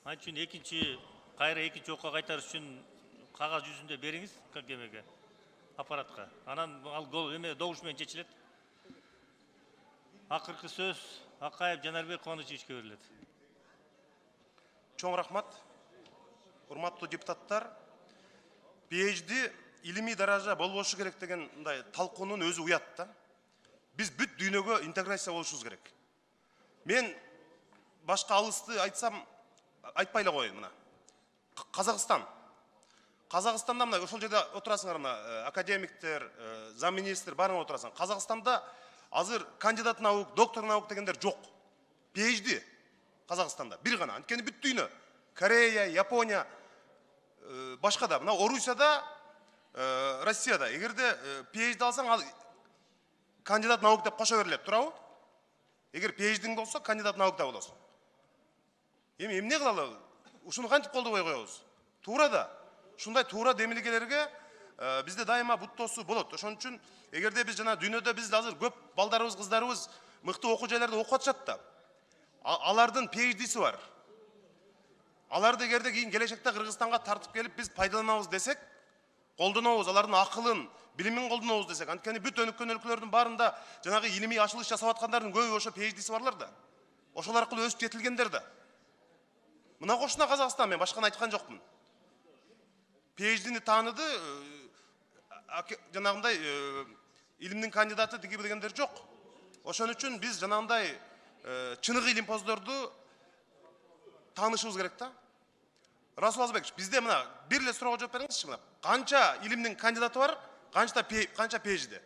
An үчүн кайра экинчи окуга кайтарыш үчүн кагаз жүзүндө бериңиз эмеге, аппаратка. Анан ал добуш менен чечилет. Акыркы сөз Акаев Жанарбек Кубанычевичке берилет. Чоң рахмат. Урматтуу депутаттар, PhD илимий даража болбошу керек деген мындай талкуунун өзү уят да. Биз бүт дүйнөгө интеграция болушубуз керек. Мен башка алысты айтсам айтпай эле коеюн мына. Казакстанда мына ошол жерде отурасыңар мына академиктер, замминистр баарың отурасың. Казакстанда азыр кандидат наук, доктор наук дегендер жок. PhD Казакстанда бир гана. Анткени бүт дүйнө, Корея, Япония, башка да, мына Орусияда, Россияда эгерде PhD алсаң, ал кандидат наук деп кошо берилет, туурабы? Эгер PhD'ң болсо, кандидат наук да болосуң. Эми эмне кылалы? Ушуну кантип колдобой коебуз? Туура да. Ушундай туура демилгелерге бизде дайыма буттосуу болот. Ошон үчүн эгерде биз жана дүйнөдө биз азыр көп балдарыбыз, кыздарыбыз мыкты окуу жайларда окуп атышат да. Алардын PhD'си бар. Аларды эгерде кийин келечекте Кыргызстанга тартып келип биз пайдаланабыз десек, колдонобуз, алардын акылын, билимин колдонобуз десек, анткени бүт өнүккөн өлкөлөрдүн баарында жанагы илимий ачылыш жасап аткандардын көбү ошо PhD'си барлар да. Ошол аркылуу өсүп жетилгендер да. Мына кошуна Казакстан, мен башканы айткан жокмун. PhD'ни тааныды, жанагындай илимдин кандидаты диги дегендер жок. Ошон үчүн биз жанагындай чыныгы илимпоздорду таанышыбыз керек да. Расул Азбекович, bizde мына бир эле суроого жооп бериңизчи мына. Канча илимдин кандидаты бар, канча PhD?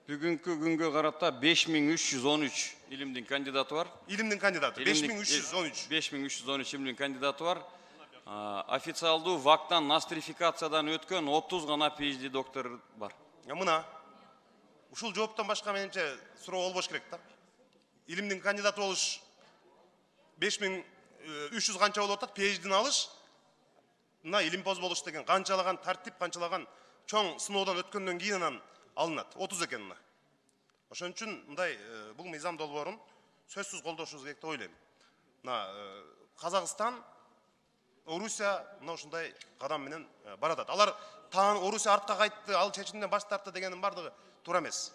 Бүгүнкү күнгө карата 5313 илимдин кандидаты бар. Илимдин кандидаты 5313. 5313 илимдин кандидаты бар. Официалдуу ВАКтан, нострификациядан өткөн 30 гана PhD доктор бар. Мына ушул жооптон башка менимче суроо болбош керек да. Илимдин кандидаты болуш 5300 канча болуп атат, PhD'ни алыш, мына илимпоз болуш деген канчалаган тартип, канчалаган чоң сыноодон өткөндөн кийин анан алынат. 30 экен мына. Ошон үчүн мындай бул мыйзам долбоорун сөзсүз колдошубуз керек деп ойлойм. Мына Казакстан, Орусия мына ушундай кадам менен баратат. Алар Орусия артка кайтты, ал чечимден баш тартты дегенин бардыгы туура эмес.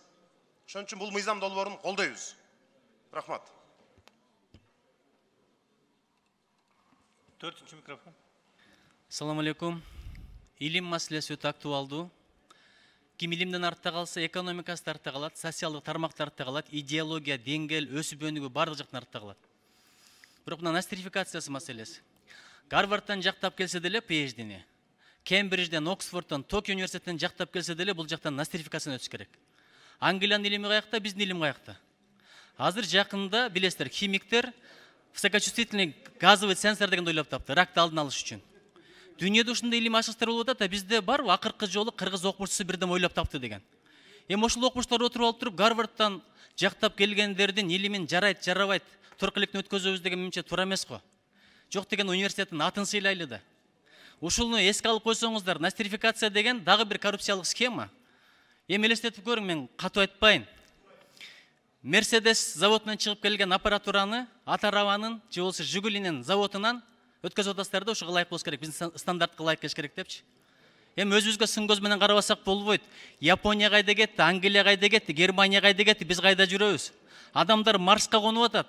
Ошон үчүн бул мыйзам долбоорун колдойбуз. Рахмат. 4-нчү микрофон. Assalamu alaikum. Илим маселеси өтө актуалдуу. Ким илимден артта калса, экономикасы артта калат, социалдык тармактар артта калат, идеология, деңгел, өсүп өнүгүү бардык жактан артта калат. Бирок мына нострификациясы маселеси. Гарвардтан жактап келсе деле PhD'ни, Кембриджден, Оксфордтон, Токио университетинен жактап келсе деле бул жактан нострификацияны өтүш керек. Англиянын илими каякта, биздин илим каякта. Азыр жакында билесиздер, химиктер высокочувствительный газовый сенсор дегенди ойлоп тапты, ракты алдын алыш үчүн. Дүйнөдө ушундай илимий ачылыштар болуп атат, бизде барбы акыркы жолу кыргыз окумуштусу бирдем ойлоп тапты деген. Эми ошол окумуштар отуруп алып туруп, Гарвардтан жактап келгендердин илимин жарайт, жарабайт, торкелекте өткөзөбүз деген менимче туура эмес го. Жок деген университеттин атын сыйлайлы да. Ушуну эске алып койсоңуздар, нострификация деген дагы бир коррупциялык схема. Эми элестетип көрүң, мен катуу айтпайын. Мерседес заводунан чыгып келген аппаратураны Атарабанын же болбосо Жигулинин заводунан өткөзүп атасыздар да, ушуга ылайык болуш керек, биздин стандартка ылайык келиш керек депчи. Эми өзүбүзгө сын көз менен карабасак болбойт. Япония кайда кетти, Англия кайда кетти, Германия кайда кетти, биз кайда жүрөбүз? Адамдар Марска конуп атат.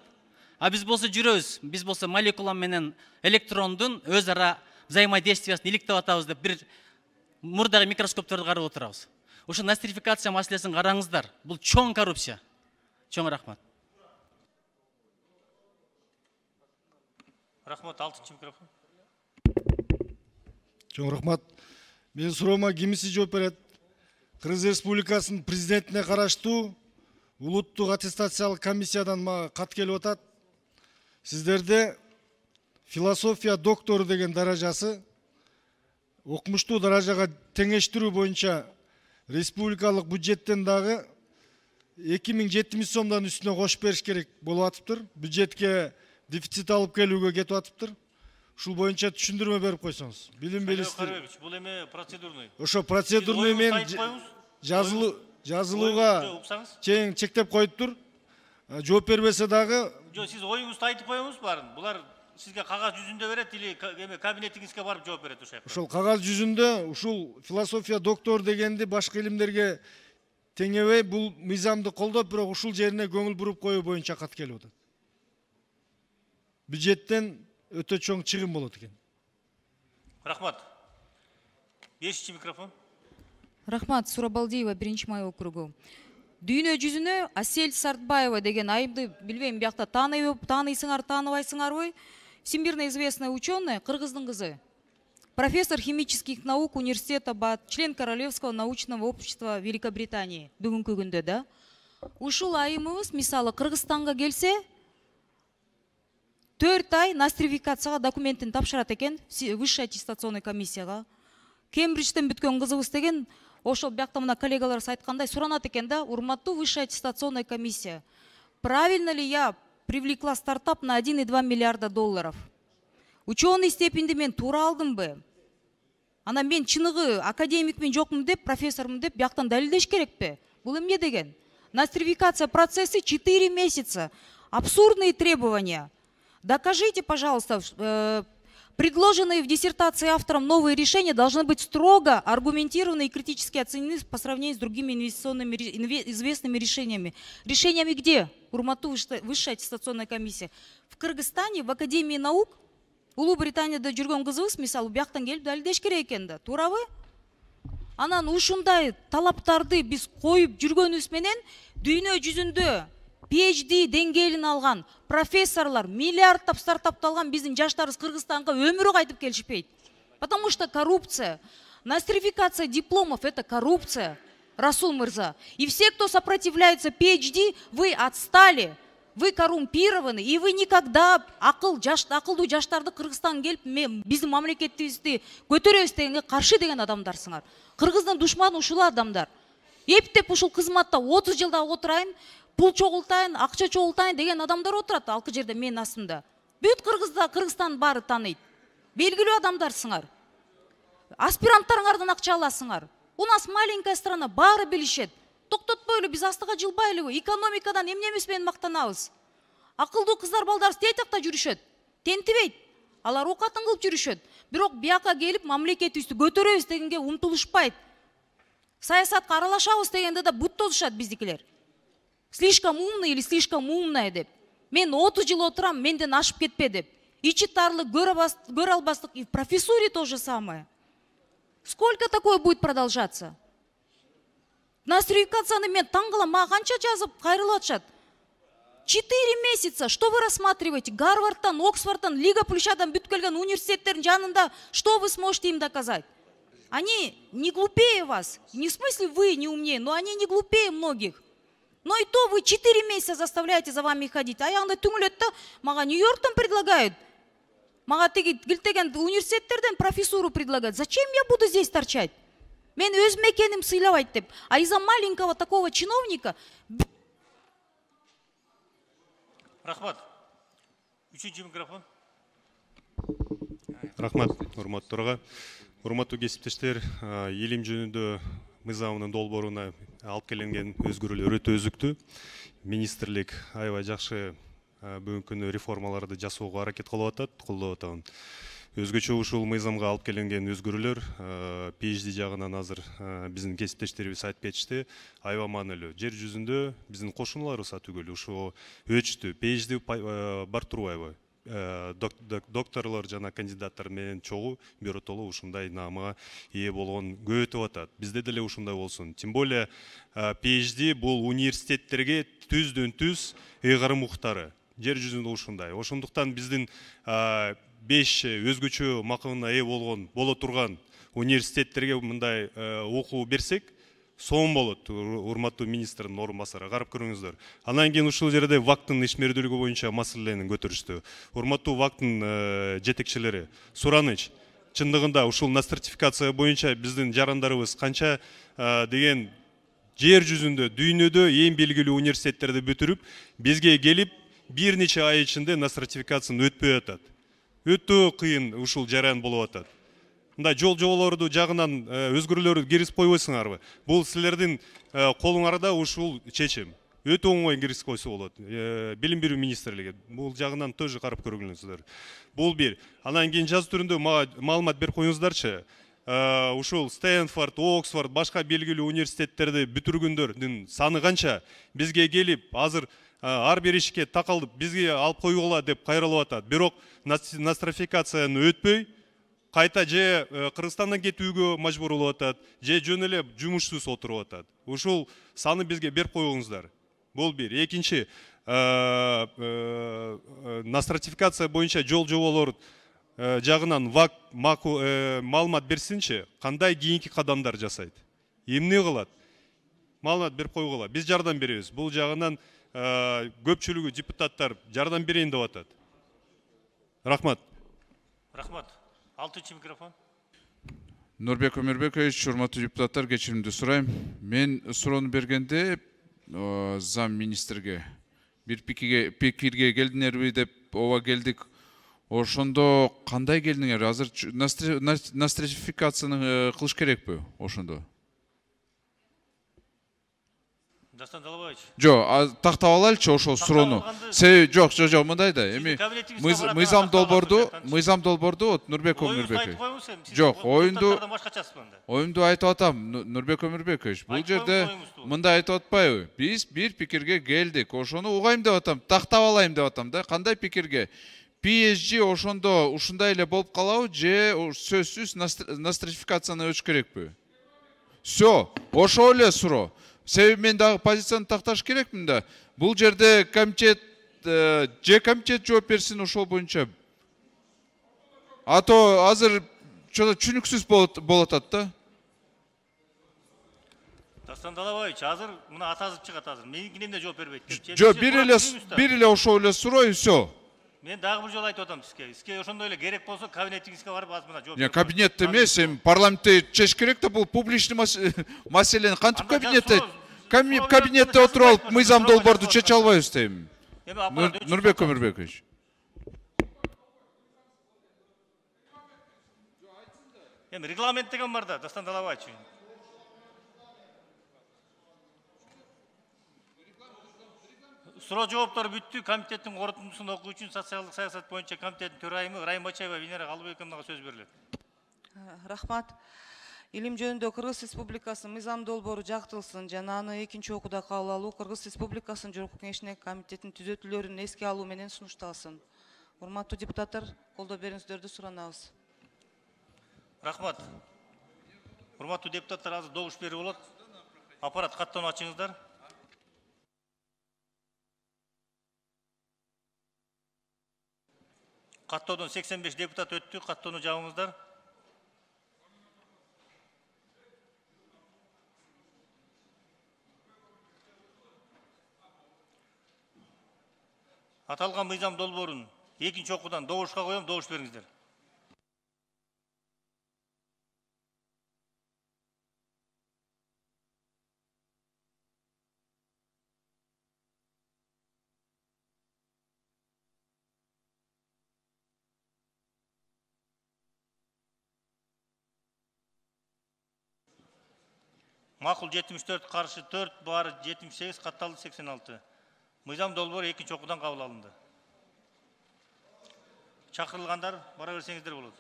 А биз болсо жүрөбүз, биз болсо молекула менен электрондун өз ара взаимодействиясын иликтеп атабыз деп бир мурдагы микроскопторду карап отурабыз. Ошо нострификация маселесин караңыздар. Бул чоң коррупция. Чоң рахмат. Рахмат, 6-нчы микрофон. Чоң рахмат. Мен суроома кимиси жооп берет? Кыргыз Республикасынын президентине караштуу улуттук аттестациялык комиссиядан мага кат келип атат. Сиздерде философия доктору деген даражасы окумуштуу даражага теңештирүү боюнча республикалык бюджеттен дагы 2700 сомдон үстүнө кошуп бериш керек болуп атыптыр. Бюджетке дефицит алып келүүгө кетип атыптыр. Ушул боюнча түшүндүрмө берип койсоңуз. Билим бериңиздер. Бул эме процедурный. Ошо процедурный мен жазылууга чектеп коюптур. жооп бербесе дагы Жо, сиз оюңузду айтып коюңуз барын. Булар сизге кагаз жүзүндө берет или кабинетиңизге барып жооп берет ошол жакта. ошол кагаз жүзүндө ушул философия доктор дегенди башка илимдерге теңебей бул мыйзамды колдоп, бирок ушул жерине көңүл буруп коюу боюнча кат келип атат. Бюджеттен өтө чоң чыгым болот экен. Рахмат. 5-чи микрофон. Рахмат, Сурабалдиева, 1-май округу. Дүйнө жүзүнө Асель Сартбаева деген айымды билбейм, биякта тааныйсыңар, тааныбайсыңарбы? Всемирно известная ученая, кыргыздын кызы. Профессор химических наук университета БАТ, член Королевского научного общества Великобритании. Бүгүнкү күндө да. Ушул айымыбыз, мисалы, Кыргызстанга келсе, 4 ай нострификацияга документин тапшырат экен, высшая аттестационный комиссияга. Кембриджден бүткөн кызыбыз деген, ошол биякта мына коллегаларыбыз айткандай суранат экен да, урматтуу высшая аттестационная комиссия. Правильно ли я привлекла стартап на 1,2 миллиарда долларов? Ученый степенди мен туура алдымбы? Ана мен чыныгы академикмин жокмун деп, профессормун деп бияктан далилдеш керекпи? Бул эмне деген? Нострификация процессы 4 месяца. Абсурдные требования. Докажите, пожалуйста, предложенные в диссертации автором новые решения должны быть строго аргументированы и критически оценены по сравнению с другими инвестиционными известными решениями. Решениями где? Урматтуу высшая аттестационная комиссия. В Кыргызстане, в Академии наук, Улуу Британияда жүргөн кызыбыз, мисалы, бияктан келип далилдеш керек экен да. Туурабы? Анан ушундай талаптарды биз коюп жүргөнүбүз менен дүйнө жүзүндө PhD деңгээлин алган профессорлор, миллиардтап стартапты алган биздин жаштарыбыз Кыргызстанга өмүрү кайтып келишпейт. Потому что коррупция. Нострификация дипломов – это коррупция, Расул Мырза. И все, кто сопротивляется PhD, вы отстали. Вы коррумпированы, и вы никогда акылдуу жаштарды Кыргызстанга келип, биздин мамлекетибизди көтөрөбүз дегенге каршы деген адамдарсыңар. Кыргыздын душманы ушул адамдар. Эптеп ушул кызматта 30 жылда отурайын, пул чогултайын, акча чогултайын деген адамдар отурат алкы жерде менин астымда. Бүт Кыргызстан баары тааныйт. Белгилүү адамдарсыңар. Аспиранттарыңардан акча аласыңар. У нас маленькая страна, баары билишет. Токтотпойлу, биз астыга жылбайлыбы, экономикадан эмнемес менен мактанабыз. Акылдуу кыздар балдар стейтакта жүрүшөт, тентибейт, алар окатын кылып жүрүшөт. Бирок бияка келип мамлекетибизди көтөрөбүз дегенге умтулушпайт. Саясатка аралашабыз дегенде да бут тозушат биздикилер. Слишком умный или слишком умная деп. Мен 30 жыл отурам, менден ашып кетпе деп. Ичи тарлык, көрө албастык, и в профессуре то же самое. Сколько такое будет продолжаться? Нострификацияны мен таңғалам, мага канча жазып кайрылып атышат. 4 месяца, что вы рассматриваете? Гарвардтан, Оксфордтан, Лига Плющадан бүт келген университеттердин жанында, что вы сможете им доказать? Они не глупее вас, не в смысле вы не умнее, но они не глупее многих. Но и то вы 4 месяца заставляете за вами ходить. А я анда түңүлөт да, мага Нью-Йорктан предлагают. Мага теги килтеген университеттерден профессуру предлагают. Зачем я буду здесь торчать? Мен өз мекеним сыйлабайт деп. А из-за маленького такого чиновника... Рахмат. 3-чү микрофон. Рахмат, урматтуу төрага. Урматтуу кесиптештер, илим жөнүндө мыйзамынын долбооруна алып келинген өзгөрүүлөр өтө өзүктүү. Министрлик аябай жакшы бүгүнкү күнү реформаларды жасоого аракет кылып атат, колдоп атат. Өзгөчө ушул мыйзамга алып келинген өзгөрүүлөр PhD жагынан азыр биздин кесиптештерибиз айтып кетишти, аябай маанилүү. Жер жүзүндө биздин кошуналарыбыз түгүл ушул өчтү. PhD бар турбайбы? Докторлор жана кандидаттар менен чогуу биротолу ушундай наамга ээ болгон көп өтүп атат. Бизде деле ушундай болсун. Тем более PhD бул университеттерге түздөн түз ыйгарым укуктары. Жер жүзүндө ушундай. Ошондуктан биздин 5 өзгөчө макымына ээ боло турган университеттерге мындай окуу берсек, соң болот. Урматтуу министрдин орун басары, карап көрүңүздөр. Анан кийин ушул жерде ВАКтын ишмердүүлүгү боюнча маселени көтөрүштү. Урматтуу ВАКтын жетекчилери, сураныч, чындыгында ушул нострификация боюнча биздин жарандарыбыз канча деген жер жүзүндө, дүйнөдө эң белгилүү университеттерди бүтүрүп, бизге келип бир нече ай ичинде нострификацияны өтпөй атат. Өтө кыйын ушул жаран болуп атат. Мындай жол-жоболорду жагынан өзгөрүүлөрдү киргизип койбойсуңарбы? Бул силердин колуңарда ушул чечим. өтө оңой киргизип койсо болот. Билим берүү министрлиги бул жагынан тоже карап көргүлөңүздөр. Бул бир. Анан кийин жазуу түрүндө маалымат берип коюңуздарчы. Ушул Стэнфорд, Оксфорд, башка белгилүү университеттерди бүтүргөндөрдүн саны канча? Бизге келип, азыр ар бир ишке такалып, бизге алып коюгула деп кайрылып атат. Бирок нострификацияны өтпөй, кайта же Кыргызстандан кетүүгө мажбур болуп атат, же жөн эле жумушсуз отуруп атат. Ушул саны бизге берип коюңуздар. Бул бир. Экинчи, нострификация боюнча жол жоболор жагынан маалымат берсинчи, кандай кийинки кадамдар жасайт? Эмне кылат? Маалымат берип койгула. Биз жардам беребиз. Бул жагынан көпчүлүгү депутаттар жардам берейин деп атат. Рахмат. Рахмат. 6-чы микрофон. Нурбек Өмүрбекович, урматтуу депутаттар, кечиримди сурайм. Мен суроону бергенде зам министрге бир пикирге келдиңерби деп ооба келдик. Ошондо кандай келдиңер? Азыр нострификацияны кылыш керекпи ошондо? Дастан Талабаевич. Жок, тактап алайлычы ошол суроону. Жок, мындай да. Эми мыйзам долбоорду вот Нурбек Өмүрбекович. Жок, оюмду айтып атам, Нурбек Өмүрбекович. Бул жерде мындай айтып атпайбы? Биз бир пикирге келдик. Ошону угайм деп атам, тактап алайм деп атам да. Кандай пикирге? PSG ошондо ушундай эле болуп калабы же сөзсүз нострификацияны өтүш керекпи? Всё, ошол эле суроо. Себеби мен дагы позицияны такташ керекмин да. Бул жерде комитет жооп берсин ошол боюнча. А то азыр түшүнүксүз болуп атат да. Дастан Талабаевич, азыр мына атазып чыгат азыр. Меникине эмне жооп бербейт деп. Жок, бир эле ошол эле суроо и всё. Мен дагы бир жолу айтып атам сизге. Сизге ошондой эле керек болсо кабинетиңизге барып азыр мына жооп. Кабинетте эмес, эми парламентте чечиш керек да, бул публичный маселени кантип кабинетте отуруп алып мыйзам долбоорду чече албайбыз дейм. Нурбек Өмүрбекович. Эми регламент деген бар да, Дастан Талабаевич. Суроо жооптор бүттү. Комитеттин корутундусун окуу үчүн социалдык саясат боюнча комитеттин төрайымы Райым Бачаева Венера Калыбековнага сөз берилет. Рахмат. Илим жөнүндө Кыргыз Республикасынын мыйзам долбоору жактырылсын жана аны экинчи окууда кабыл алуу Кыргыз Республикасынын Жогорку Кеңешине комитеттин түзөтүүлөрүн эске алуу менен сунушталсын. Урматтуу депутаттар, колдоо бериңиздерди суранабыз. Рахмат. Урматтуу депутаттар, азыр добуш берүү болот. Аппарат каттоону ачыңыздар. Каттоодон 85 депутат өттү. Каттоону жабыңыздар. Аталган мыйзам долбоорун экинчи окуудан добушка коем, добуш бериңиздер. Макул 74, каршы 4, баары 78, катталды 86. Мыйзам долбоору экинчи окуудан кабыл алынды. Чакырылгандар бара берсеңиздер болот.